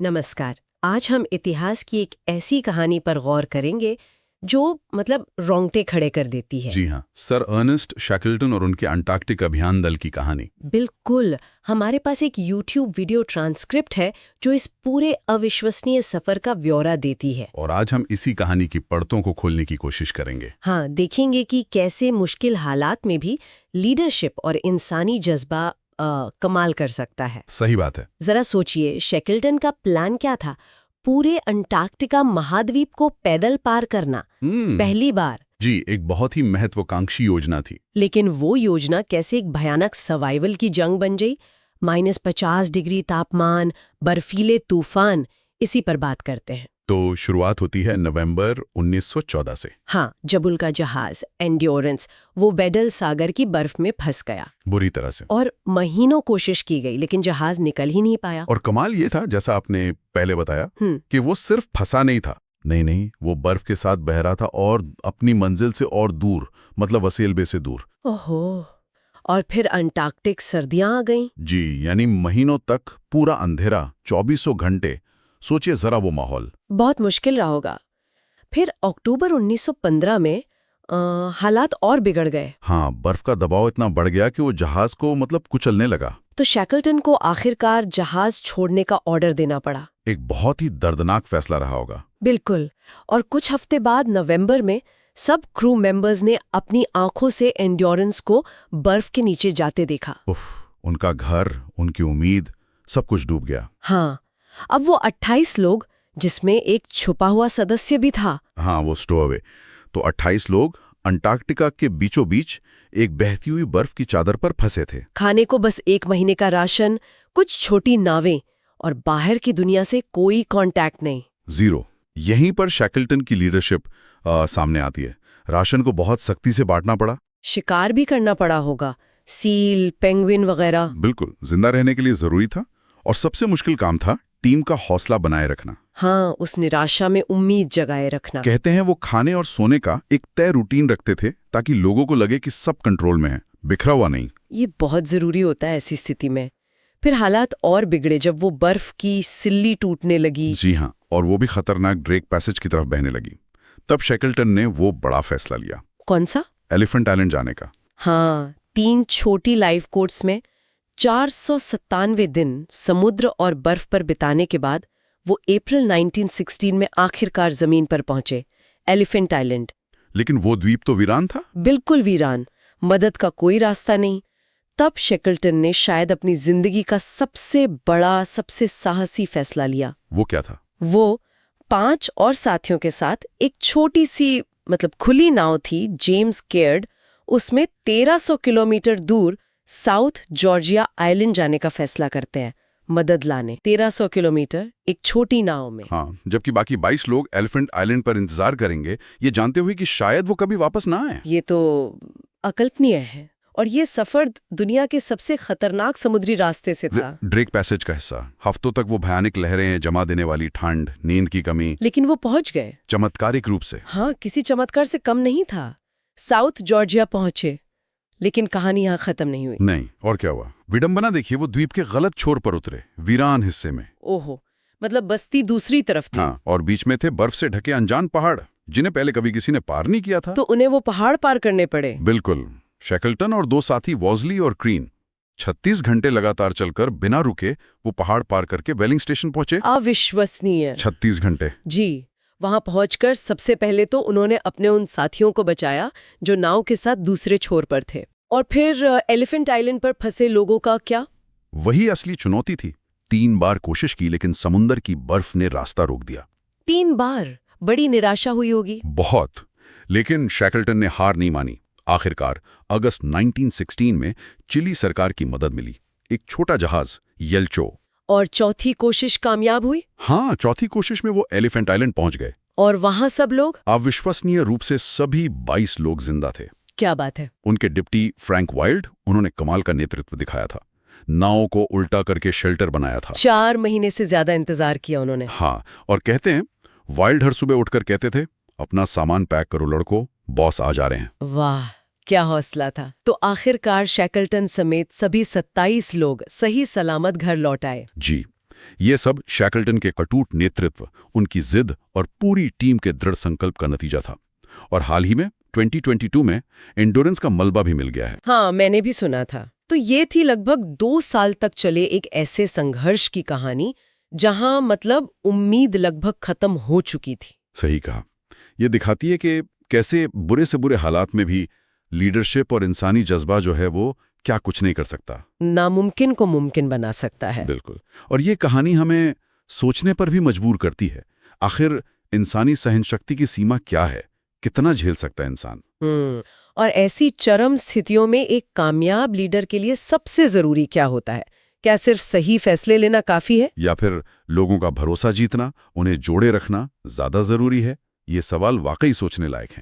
नमस्कार। आज हम इतिहास की एक ऐसी कहानी पर गौर करेंगे जो रोंगटे खड़े कर देती है। जी हाँ, सर अर्नेस्ट शैकल्टन और उनके अंटार्कटिक अभियान दल की कहानी। बिल्कुल। हमारे पास एक YouTube वीडियो ट्रांसक्रिप्ट है जो इस पूरे अविश्वसनीय सफर का ब्यौरा देती है। और आज हम इसी कहानी की परतों को खोलने की कोशिश करेंगे। हाँ, देखेंगे कि कैसे मुश्किल हालात में भी लीडरशिप और इंसानी जज्बा कमाल कर सकता है। सही बात है। जरा सोचिए, शैकल्टन का प्लान क्या था? पूरे अंटार्कटिका महाद्वीप को पैदल पार करना, पहली बार। जी, एक बहुत ही महत्वाकांक्षी योजना थी। लेकिन वो योजना कैसे एक भयानक सर्वाइवल की जंग बन गई? -50 डिग्री तापमान, बर्फीले तूफान, इसी पर बात करते हैं। तो शुरुआत होती है नवंबर 1914 से। हाँ, जब उनका जहाज एंड्योरेंस वो वेडल सागर की बर्फ में फंस गया। बुरी तरह से। और महीनों कोशिश की गई लेकिन जहाज निकल ही नहीं पाया। और कमाल ये था, जैसा आपने पहले बताया, कि वो सिर्फ फंसा नहीं था। नहीं, वो बर्फ के साथ बह रहा था और अपनी मंजिल से और दूर, मतलब वसेलबे से दूर। ओहो। और फिर अंटार्कटिक सर्दियां आ गईं। जी, यानी महीनों तक पूरा अंधेरा, 24 घंटे। सोचिए जरा वो माहौल। बहुत मुश्किल रहा होगा। फिर अक्टूबर 1915 में हालात और बिगड़ गए। हाँ, बर्फ का दबाव इतना बढ़ गया कि वो जहाज को कुचलने लगा। तो शैकल्टन को आखिरकार जहाज छोड़ने का ऑर्डर देना पड़ा। एक बहुत ही दर्दनाक फैसला रहा होगा। बिल्कुल। और कुछ हफ्ते बाद नवंबर में सब क्रू मेंबर्स ने अपनी आंखों से एंड्योरेंस को बर्फ के नीचे जाते देखा। उनका घर, उनकी उम्मीद, सब कुछ डूब गया। हाँ, अब वो 28 लोग, जिसमें एक छुपा हुआ सदस्य भी था। हाँ, वो स्टोअवे। तो 28 लोग अंटार्कटिका के बीचों बीच एक बहती हुई बर्फ की चादर पर फंसे थे। खाने को बस 1 महीने का राशन, कुछ छोटी नावें और बाहर की दुनिया से कोई कांटेक्ट नहीं। जीरो। यहीं पर शैकल्टन की लीडरशिप सामने आती है। राशन को बहुत सख्ती से बांटना पड़ा। शिकार भी करना पड़ा होगा, सील, पेंगुइन वगैरह। बिल्कुल, जिंदा रहने के लिए जरूरी था। और सबसे मुश्किल काम था टीम का हौसला बनाए रखना। हाँ, उस निराशा में उम्मीद जगाए रखना। कहते हैं वो खाने और सोने का एक तय रूटीन रखते थे ताकि लोगों को लगे कि सब कंट्रोल में है, बिखरा हुआ नहीं। ये बहुत जरूरी होता है ऐसी स्थिति में। फिर हालात और बिगड़े जब वो बर्फ की सिल्ली टूटने लगी। जी हाँ, और वो भी खतरनाक ड्रेक पैसेज की तरफ बहने लगी। तब शैकल्टन ने वो बड़ा फैसला लिया। कौन सा? एलिफेंट आइलैंड जाने का। हाँ, 3 छोटी लाइफ कोट्स में 497 दिन समुद्र और बर्फ पर बिताने के बाद वो अप्रैल 1916 में आखिरकार जमीन पर पहुंचे, एलिफेंट आइलैंड। लेकिन वो द्वीप तो वीरान था। बिल्कुल वीरान, मदद का कोई रास्ता नहीं। तब शैकल्टन ने शायद अपनी जिंदगी का सबसे बड़ा, सबसे साहसी फैसला लिया। वो क्या था? वो 5 और साथियों के साथ एक छोटी सी खुली नाव थी, जेम्स केयर्ड। उसमें 1300 किलोमीटर दूर साउथ जॉर्जिया आइलैंड जाने का फैसला करते हैं, मदद लाने। 1300 किलोमीटर एक छोटी नाव में। हाँ, जबकि बाकी 22 लोग एलिफेंट आइलैंड पर इंतजार करेंगे, ये जानते हुए कि शायद वो कभी वापस ना आए। ये तो अकल्पनीय है। और ये सफर दुनिया के सबसे खतरनाक समुद्री रास्ते से था। ड्रेक पैसेज का हिस्सा। हफ्तों तक वो भयानक लहरें, जमा देने वाली ठंड, नींद की कमी। लेकिन वो पहुंच गए, चमत्कारिक रूप से। हाँ, किसी चमत्कार से कम नहीं था। साउथ जॉर्जिया पहुंचे, लेकिन कहानी यहाँ खत्म नहीं हुई। नहीं, और क्या हुआ? विडंबना देखिए, वो द्वीप के गलत छोर पर उतरे, वीरान हिस्से में। ओहो, बस्ती दूसरी तरफ थी। हाँ, और बीच में थे बर्फ से ढके अनजान पहाड़, जिन्हें पहले कभी किसी ने पार नहीं किया था। तो उन्हें वो पहाड़ पार करने पड़े। बिल्कुल। शैकल्टन और 2 साथी वॉजली और क्रीन 36 घंटे लगातार चलकर बिना रुके वो पहाड़ पार करके वेलिंग स्टेशन पहुंचे। अविश्वसनीय। 36 घंटे। जी। वहां पहुंचकर सबसे पहले तो उन्होंने अपने उन साथियों को बचाया जो नाव के साथ दूसरे छोर पर थे। और फिर एलिफेंट आइलैंड पर फंसे लोगों का क्या? वही असली चुनौती थी। 3 बार कोशिश की, लेकिन समुद्र की बर्फ ने रास्ता रोक दिया। 3 बार? बड़ी निराशा हुई होगी। बहुत। लेकिन शैकल्टन ने हार नहीं मानी। आखिरकार अगस्त 1916 में चिली सरकार की मदद मिली। एक छोटा जहाज, येल्चो। और चौथी कोशिश कामयाब हुई? हाँ, चौथी कोशिश में वो एलिफेंट आइलैंड पहुंच गए। और वहां सब लोग? अविश्वसनीय रूप से सभी 22 लोग जिंदा थे। क्या बात है। उनके डिप्टी फ्रैंक वाइल्ड, उन्होंने कमाल का नेतृत्व दिखाया था। नाव को उल्टा करके शेल्टर बनाया था। 4 महीने से ज्यादा इंतजार किया उन्होंने। हाँ, और कहते हैं वाइल्ड हर सुबह उठकर कहते थे, अपना सामान पैक करो लड़कों, बॉस आ जा रहे हैं। वाह, क्या हौसला था। तो आखिरकार शैकल्टन समेत सभी 27 लोग सही सलामत घर लौट आए। जी, ये सब शैकल्टन के अटूट नेतृत्व, उनकी जिद और पूरी टीम के दृढ़ संकल्प का नतीजा था। और हाल ही में 2022 में एंडोरेंस का मलबा भी मिल गया है। हाँ, मैंने भी सुना था। तो ये थी लगभग 2 साल तक चले एक ऐसे संघर्ष की कहानी जहां मतलब उम्मीद लगभग खत्म हो चुकी थी। सही कहा। ये दिखाती है कि कैसे बुरे से बुरे हालात में भी लीडरशिप और इंसानी जज्बा जो है वो क्या कुछ नहीं कर सकता, नामुमकिन को मुमकिन बना सकता है। बिल्कुल। और ये कहानी हमें सोचने पर भी मजबूर करती है। आखिर इंसानी सहनशक्ति की सीमा क्या है, कितना झेल सकता है इंसान। और ऐसी चरम स्थितियों में एक कामयाब लीडर के लिए सबसे जरूरी क्या होता है? क्या सिर्फ सही फैसले लेना काफी है, या फिर लोगों का भरोसा जीतना, उन्हें जोड़े रखना ज्यादा जरूरी है? ये सवाल वाकई सोचने लायक है।